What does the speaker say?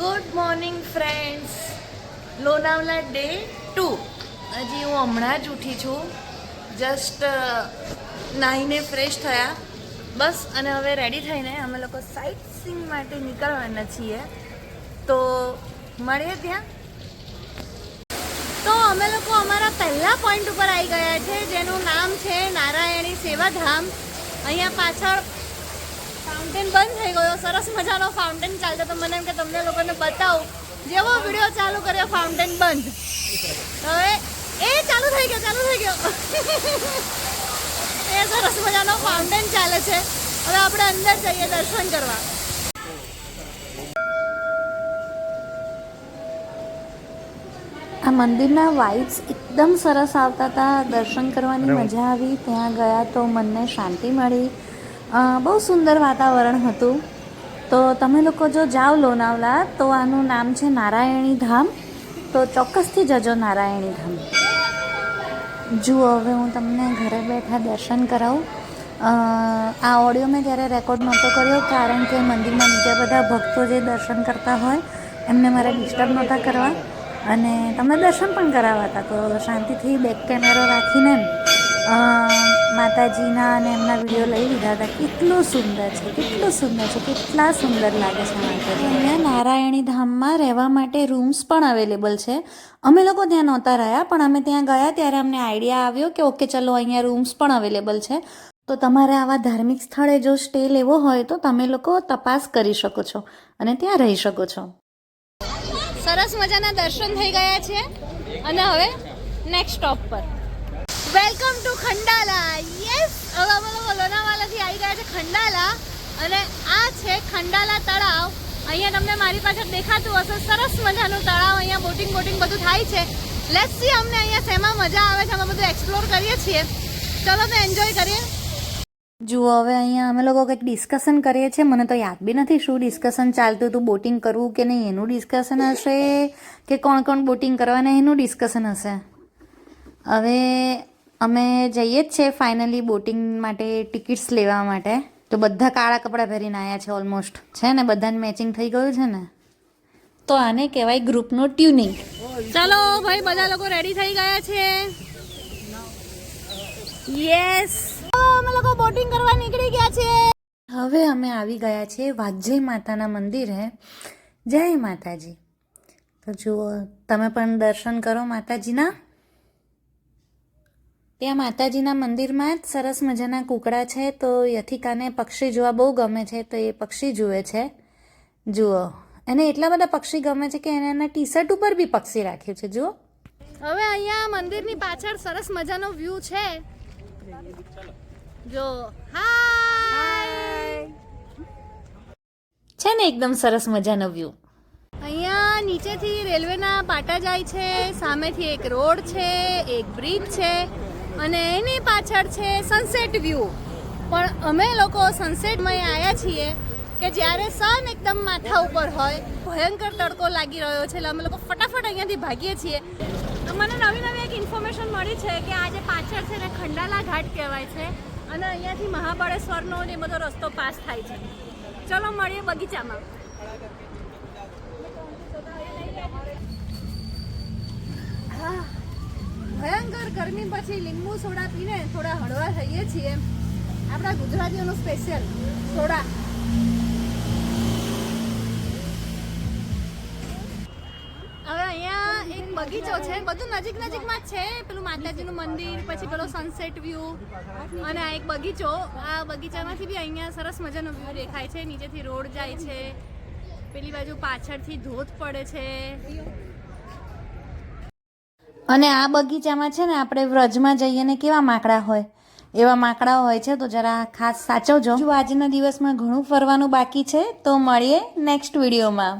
Good morning friends. Lonavala day 2. હજી હું હમણાં જ ઉઠી છું. જસ્ટ નાહીને ફ્રેશ થયા બસ, અને હવે રેડી થઈને અમે લોકો સાઇટ સીઈંગ માટે નીકળવાના છીએ. તો મળીએ ત્યાં. તો અમે લોકો અમારા પહેલા પોઈન્ટ ઉપર આવી ગયા છે, જેનું નામ છે નારાયણી સેવાધામ. અહીંયા પાછળ ફાઉન્ટેન બંધ થઈ ગયો, સરસ મજાનો ફાઉન્ટેન ચાલતો, તો મને એમ કે તમને લોકોને બતાવું. જેવો વિડીયો ચાલુ કર્યો ફાઉન્ટેન બંધ. હવે એ ચાલુ થઈ ગયો એ સરસ મજાનો ફાઉન્ટેન ચાલે છે. હવે આપણે અંદર જઈએ દર્શન કરવા. આ મંદિરના વાઇબ્સ એકદમ સરસ આવતા હતા. દર્શન કરવાની મજા આવી. ત્યાં ગયા તો મનને શાંતિ મળી. બહુ સુંદર વાતાવરણ હતું. તો તમે લોકો જો જાઓ લોનાવલા, તો આનું નામ છે નારાયણી ધામ. તો ચોક્કસથી જજો નારાયણી ધામ. જુઓ, હવે હું તમને ઘરે બેઠા દર્શન કરાવું. આ ઓડિયો મેં જ્યારે રેકોર્ડ નહોતો કર્યો, કારણ કે મંદિરમાં બીજા બધા ભક્તો જે દર્શન કરતા હોય એમને મારે ડિસ્ટર્બ નહોતા કરવા, અને તમને દર્શન પણ કરાવવા હતા. તો શાંતિથી બેક કેમેરો રાખીને માતાજીના અને એમના વિડીયો લઈ લીધા હતા. કેટલું સુંદર છે, કેટલા સુંદર લાગે છે માતાજી. અહીંયા નારાયણી ધામમાં રહેવા માટે રૂમ્સ પણ અવેલેબલ છે. અમે લોકો ત્યાં નહોતા રહ્યા, પણ અમે ત્યાં ગયા ત્યારે અમને આઈડિયા આવ્યો કે ઓકે ચલો, અહીંયા રૂમ્સ પણ અવેલેબલ છે. તો તમારે આવા ધાર્મિક સ્થળે જો સ્ટે લેવો હોય તો તમે લોકો તપાસ કરી શકો છો અને ત્યાં રહી શકો છો. સરસ મજાના દર્શન થઈ ગયા છે, અને હવે નેક્સ્ટ સ્ટોપ પર. Welcome to Khandala. યસ, હવે અમે લોકો લોનાવાલાથી આવી ગયા છે ખંડાલા, અને આ છે ખંડાલા તળાવ. અહીંયા તમને મારી પાછળ દેખાતું હશે, સરસ મજાનું તળાવ. અહીંયા બોટિંગ બધું થાય છે. લેટ્સ સી અમને અહીંયા શેમાં મજા આવે છે. અમે બધું એક્સપ્લોર કરીએ છીએ. ચલો તો એન્જોય કરીએ. જુઓ, હવે અહીંયા અમે લોકો કંઈક ડિસ્કશન કરીએ છીએ. મને તો યાદ બી નથી શું ડિસ્કશન ચાલતું હતું. બોટિંગ કરવું કે નહીં એનું ડિસ્કશન હશે, કે કોણ બોટિંગ કરવાના એનું ડિસ્કશન હશે. હવે અમે જઈએ જ છે ફાઇનલી બોટિંગ માટે ટિકિટ્સ લેવા માટે. તો બધા કાળા કપડાં પહેરીને આવ્યા છે ઓલમોસ્ટ, છે ને, બધાને મેચિંગ થઈ ગયું છે ને. તો આને કહેવાય ગ્રુપનો ટ્યુનિંગ. ચાલો ભાઈ, બધા લોકો રેડી થઈ ગયા છે. યસ, અમે લોકો બોટિંગ કરવા નીકળી ગયા છે. હવે અમે આવી ગયા છે વાઘજઈ માતાના મંદિરે. જય માતાજી. તો જુઓ, તમે પણ દર્શન કરો માતાજીના. ત્યાં માતાજીના મંદિરમાં જ સરસ મજાના કૂકડા છે. તો યથિકાને પક્ષી જોવા બહુ ગમે છે, તો એ પક્ષી જુએ છે. જુઓ, એને એટલા બધા પક્ષી ગમે છે કે એને એના ટી શર્ટ ઉપર બી પક્ષી રાખ્યું છે. જુઓ, હવે અહીંયા મંદિરની પાછળ સરસ મજાનો વ્યૂ છે. જો, હાય, છે ને એકદમ સરસ મજાનો વ્યૂ. અહીંયા નીચેથી રેલવેના પાટા જાય છે, સામેથી એક રોડ છે, એક બ્રિજ છે, અને એની પાછળ છે સનસેટ વ્યૂ. પણ અમે લોકો સનસેટમાં આવ્યા છીએ કે જ્યારે સન એકદમ માથા ઉપર હોય, ભયંકર તડકો લાગી રહ્યો છે, એટલે અમે લોકો ફટાફટ અહીંયાથી ભાગીએ છીએ. તો મને નવી એક ઇન્ફોર્મેશન મળી છે કે આ જે પાછળ છે ને ખંડાલા ઘાટ કહેવાય છે, અને અહીંયાથી મહાબળેશ્વરનો ને બધો રસ્તો પાસ થાય છે. ચલો મળીએ બગીચામાં. ભયંકર ગરમી પછી લીંબુ સોડા પીને થોડા હળવા થઈએ છીએ. આપણા ગુજરાતીઓનું સ્પેશિયલ સોડા. હવે અહીંયા એક બગીચો છે, બધું નજીકમાં જ છે. પેલું માતાજીનું મંદિર, પછી પેલો સનસેટ વ્યૂ, અને આ એક બગીચો. આ બગીચામાંથી બી અહીંયા સરસ મજાનો વ્યૂ દેખાય છે. નીચેથી રોડ જાય છે, પેલી બાજુ પાછળથી ધોધ પડે છે. અને આ બગીચામાં છે ને, આપણે વ્રજમાં જઈએ ને કેવા માકડા હોય, એવા માકડા હોય છે. તો જરા ખાસ સાચવજો. આજના દિવસમાં ઘણું ફરવાનું બાકી છે. તો મળીએ નેક્સ્ટ વિડીયોમાં.